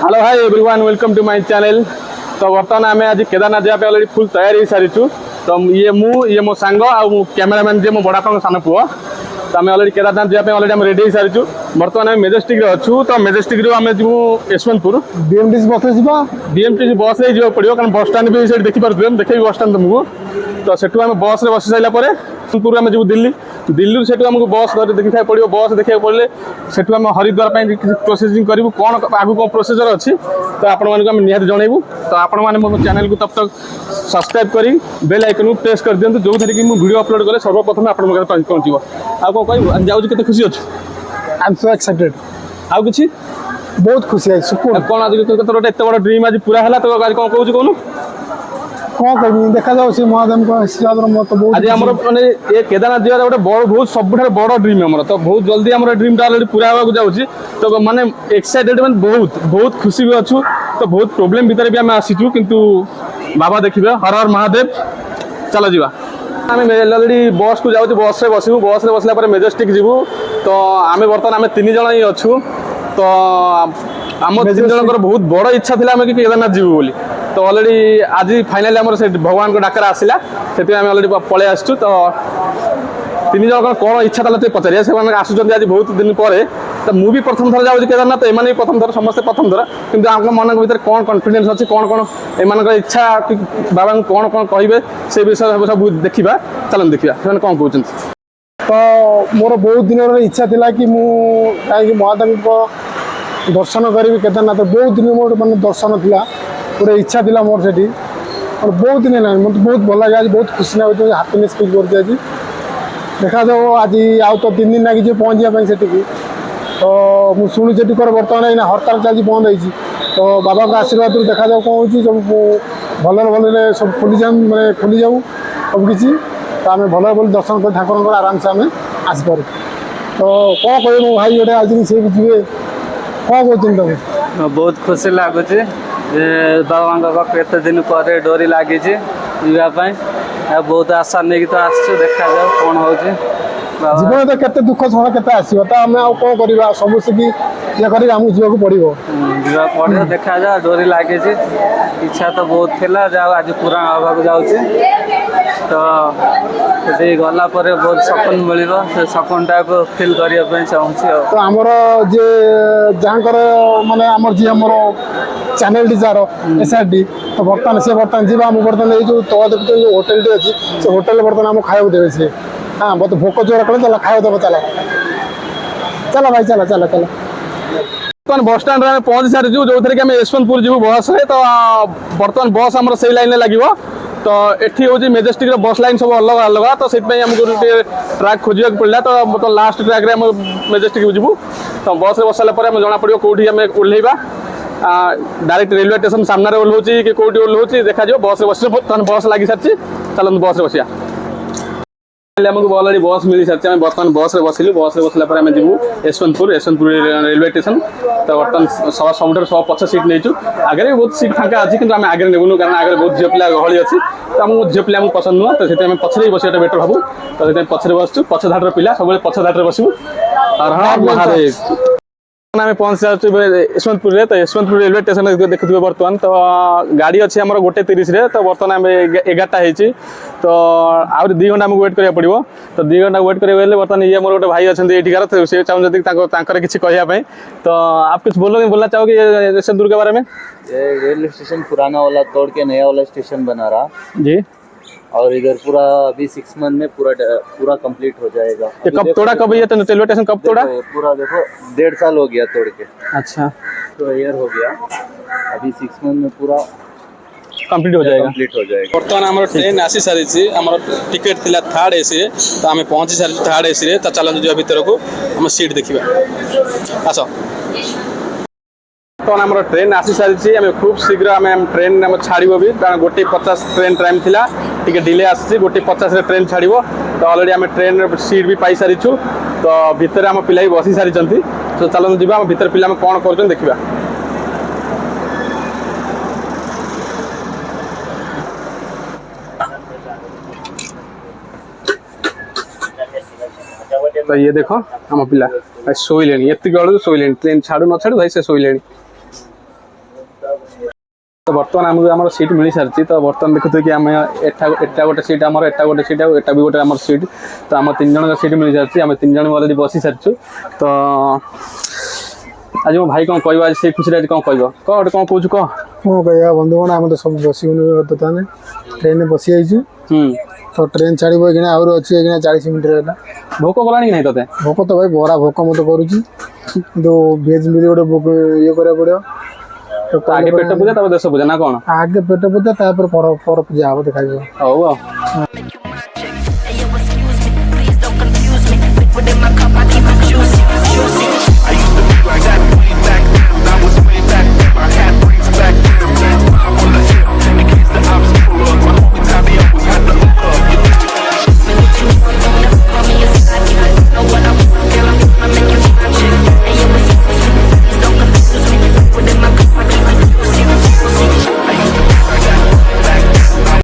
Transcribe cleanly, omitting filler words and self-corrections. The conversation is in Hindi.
Hello hi everyone welcome to my channel. तो बर्तमान आम आज केदारनाथ जावाई अलरेडी फुल तैयारी हो सारीचु। तो ये मो सांग आ कैमेरामैन जी मो बड़ापा सान पुआ। तो आम अलरेडी केदारनाथ जावाई अलरेडी आम रेडी हो सारीचु। बर्तमान आम मेजेस्टिक अच्छु। तो मेजेस्टिक आम जी यशवंतपुर बीएमटीसी बस बीएमटीसी बस जा पड़ो कारण बस स्टाण भी देखी पारे देखे बस स्टाण तुमको। तो सेठू आम बस रे बसी सारापर यशवंतपुर आम जी दिल्ली दिल्ली से आमको बस देखा पड़ो। बस देखा पड़े सेठू आम हरिद्वार प्रोसेसिंग करूँ कौन आगू कौन प्रोसेसर अच्छी तो आपण मानक निहत जनइबू। तो आपण मैंने मो चैनल को तब तक सब्सक्राइब करी बेल आइकन को प्रेस कर दिंतु जो थी कि वीडियो अपलोड कले सर्वप्रथम आप पहुँचो। आ कौन कह जाऊँ केते खुशी अच्छु। I am so excited. आउ किछि बहुत खुशी है सुकून कौन आज तोर एत बड़ ड्रीम आज पूरा है तो आज कौन कहूँ कहूँ कौन कह देखा जाऊँ महादेव को आशीर्वाद मत बहुत आज आम मैंने ये केदारनाथ जावार गोटे बड़ बहुत सब बड़ ड्रीम आम तो बहुत जल्दी आम ड्रीम टा अलरेडी पूरा होगा जाऊँगी। तो माने एक्साइटेड मैंने बहुत बहुत खुशी भी अच्छु। तो बहुत प्रोब्लेम भितर भी आम आसीचु किंतु बाबा देखिए हर हर महादेव चल जा। आम अलरेडी बस को जाऊँ बस रे बसबू बस रे बसला मेजेस्टिक जीवु। तो आम बर्तमान आम 3 जन ही अच्छु। तो आम 3 जनकर बहुत बड़ इच्छा थी आम कि केदारनाथ जीवु बोली। तो अलरेडी आज फाइनाली आम से भगवान को डाकर आसला से आम अलरेडी पलि आसचु। तो 3 जन कौन इच्छा था पचारे से आसुच्च आज बहुत दिन पर। तो मुझे प्रथम थर जाऊँगी केदारनाथ एम प्रथम थर समस्ते प्रथम थर कि मन भर कौन कॉन्फिडेंस अच्छी कौन कौन एम इच्छा कि बाबा कौन कौन कहे से विषय सब देखा चलन देखा से कौन कहते। तो मोर बहुत दिन इच्छा थी कि मुझे महादेव को दर्शन करी केदारनाथ बहुत दिन मोर मैंने दर्शन था पूरा इच्छा थी मोर से और बहुत दिन है मतलब बहुत भल लगे। आज बहुत खुशी लगे हापिनेस फिल करती आज देखा जाओ आज आउ तो 3 दिन लगी पहुँचापी से। तो मुझे शुणी से बर्तमान ये हड़ताल चलती बंद हो। तो बाबा का आशीर्वाद देखा जाओ कौन हो सब भल भल सब मैंने खुली जाऊ सब किसी। तो आम भल भल दर्शन कर ठाकुर आराम से आम आसपार। तो कौन कहे मो भाई गोटे आज सी भी जी कौन कहते तुम बहुत खुशी लगुच बाबा केते दिन पर डोरी लगी जावाई बहुत आशा नहीं तो आस देखा जाओ कौन हो जीवन तो केते दुख समय केते आसीबो। तो आम आउ कौन करवा सब सिकी ये कर आमको जीवाक पड़ो पड़ो देखा जाओ डोरी लगी इच्छा तो बहुत थिला जाओ आज पूरा हवाक जाऊँगी। तो ये गला बहुत सपन मिल से सपनटा को फिल करने चाहूँगी। तो आमर जे जहाँकर माने आमर जी आमर चैनल टी जार SRD तो बर्तमान से बर्तमान जी आम बर्तमान ये जो तला देखते जो होटेल टी अच्छी से होटेल बर्तमान आम खाया देवे सी। हाँ बहुत भोक जोर कले चल खाया देव चल चल भाई चल चल चल बस स्टाण में पहुंची सारी जो थे कि यशवंतपुर जीव बस रे। तो बर्तमान बस आम से लाइन लगे। तो एठी हूँ मेजेस्टिक बस लाइन सब अलग अलग। तो से ट्रैक खोजा पड़ा। तो लास्ट ट्रैक रे मेजेस्टिक जीवु। तो बस रे बस सारापर जना पड़ो कौटी आम ओह्लैबा डायरेक्ट रेलवे स्टेशन सामने ओह्लौच कि कौटी ओह्लौच देखा बस बस बस लगी सारी चलते बस रे बसिया। आमको अलरेडी बस मिल सारी बर्तमान बस रे बसिलु बस रे बसला आम जीवु यशवंतपुर रेलवे स्टेशन। तो बर्तमान सब सब पछ सीट नहीं आगे भी बहुत सीट फाँका अच्छी कि आम आगे नेबुनु कारण आगे बहुत झील पिला गहली अच्छी। तो आमको झील पिला पसंद नुह। तो से पछरे ही बस बेटर भावु। तो से पछरे बसचु पछ धाटर पिला सब पछ धाटर बसबू और हर महादेव आम पहुँच जाऊँ यशवंतपुर रे। तो यशवंतपुर रेलवे स्टेशन देखुए बर्तमान। तो गाड़ी अच्छी आम 1:30 तो बर्तमान आम 11टा हो। तो आउरी 2 घंटा आमको वेट करा पड़ो। तो 2 घंटा वेट करेंगे बर्तमान ये मोर गोटे भाई अच्छा ये सी चाहते किसी कहवाई। तो आप कुछ बोलना चाहोगे यशवंतपुर के बारे में। ये रेलवे स्टेशन पुराना वाला तोड़ के नया वाला स्टेशन बना रहा जी। और इधर पूरा अभी 6 मंथ में पूरा कंप्लीट हो जाएगा। ये कब तोड़ा कब ये रेलवे स्टेशन कब तोड़ा पूरा देखो 1.5 साल हो गया तोड़ के। अच्छा तो ईयर हो गया अभी 6 मंथ में पूरा कंप्लीट हो जाएगा। बर्तमान आम ट्रेन आसी सारी आम टिकेट थिला 3rd AC तो आम पहुँची सारी 3rd AC तो चलते जा भर को आम सीट देखा आस। तो आम ट्रेन आसी सारी आम खूब शीघ्र आम ट्रेन छाड़ो भी कारण 1:50 ट्रेन टाइम थिला टिके डिले आसी 1:50 ट्रेन छाड़ो। तो अलरेडी आम ट्रेन सीट भी पाई सारीचु। तो भितर आम पिला भी बसी सारी। तो चलते जा भर पिला कौन कर देखा। तो ये देखो आम पिला शोले एत बेलू शोले ट्रेन छाड़ू न छाड़ू भाई से शोले। ତ ବର୍ତ୍ତମାନ ଆମକୁ ଆମର ସିଟ୍ ମିଳିସାରିଛି। ତ ବର୍ତ୍ତମାନ ଦେଖୁଥିବେ କି ଆମେ ଏଟା ଗୋଟେ ସିଟ୍ ଆମର, ଏଟା ଗୋଟେ ସିଟ୍, ଆଉ ଏଟା ବି ଗୋଟେ ଆମର ସିଟ୍। ତ ଆମ 3 ଜଣଙ୍କ ସିଟ୍ ମିଳିସାରିଛି, ଆମେ 3 ଜଣ ଅଲରେଡ଼ି ବସି ସାରିଛୁ। ତ ଆଜି ମୋ ଭାଇ କ'ଣ କହିବ, ଆଜି ସେଇ ଖୁସିରେ ଆଜି କ'ଣ କହିବ, କହ ଗୋଟେ କ'ଣ କହୁଛୁ କହ। କ'ଣ କହିବା ବନ୍ଧୁଗଣ, ଆମେ ତ ସବୁ ବସିବୁନି ବର୍ତ୍ତମାନ ଟ୍ରେନରେ ବସି ଯାଇଛୁ। ତ ଟ୍ରେନ୍ ଛାଡ଼ିବ ଏଇଖିଣା, ଆହୁରି ଅଛି ଏଇଖିଣା 40 ମିନିଟ୍ ରହିଲା। ଭୋକ କଲାଣି କି ନାହିଁ ତତେ? ଭୋକ ତ ଭାଇ ବରା ଭୋକ ମତେ କରୁଛି, କିନ୍ତୁ ଭେଜ୍ ମିଲ୍ ଗୋଟେ ଇଏ କରିବାକୁ ପଡ଼ିବ। ତ ଆଗେ ପେଟ ପୂଜା ତାପରେ ଦେଶ ପୂଜା ନା କ'ଣ? ଆଗେ ପେଟ ପୂଜା ତାପରେ ପର ପୂଜା ହବ, ଦେଖାଯିବ। ହଉ ଆଉ